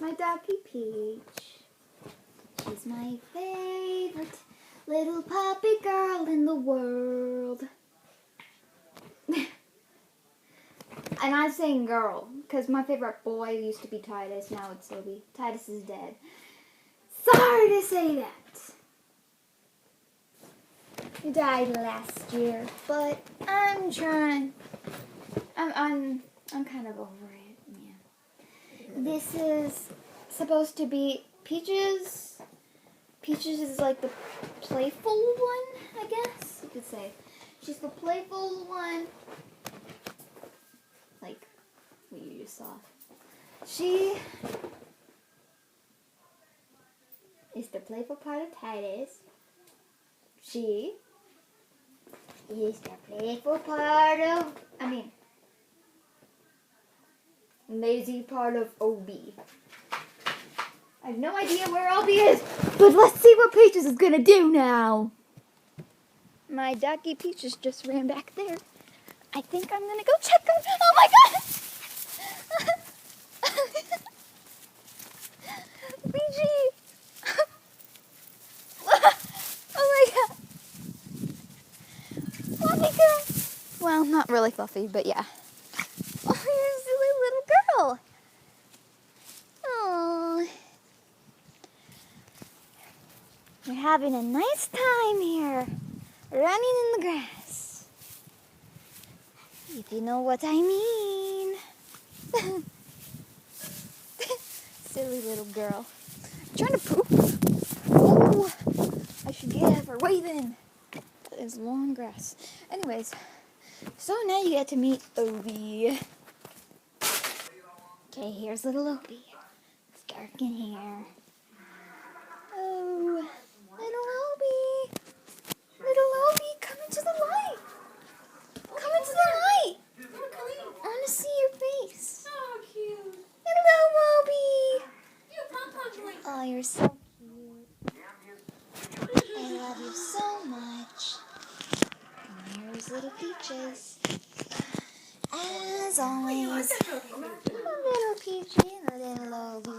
my ducky Peach. She's my favorite little puppy girl in the world. And I'm saying girl, because my favorite boy used to be Titus, now it's Toby. Titus is dead. Sorry to say that. He died last year, but I'm trying. I'm kind of over it, yeah. This is supposed to be Peaches. Peaches is like the playful one, I guess you could say. She's the playful one. Like what you just saw. She is the playful part of Titus. She is the playful part of, lazy part of Obi. I have no idea where Obi is, but let's see what Peaches is gonna do now. My ducky Peaches just ran back there. I think I'm gonna go check her. Oh my god! Peachy! Oh my god! Fluffy girl! Well, not really fluffy, but yeah. Oh, you're a silly little girl. Oh. We're having a nice time here, running in the grass. If you know what I mean. Silly little girl. Trying to poop. Oh, I should give her away then. That is long grass. Anyways, so now you get to meet Obi. Okay, here's little Obi. It's dark in here. Oh, little Obi. Little Obi, come into the light. Come into the light. I want to see your face. Oh, cute. Hello, Obi. Oh, you're so cute. I love you so much. And here's little Peaches. As always, a little Peachy and a little Obi.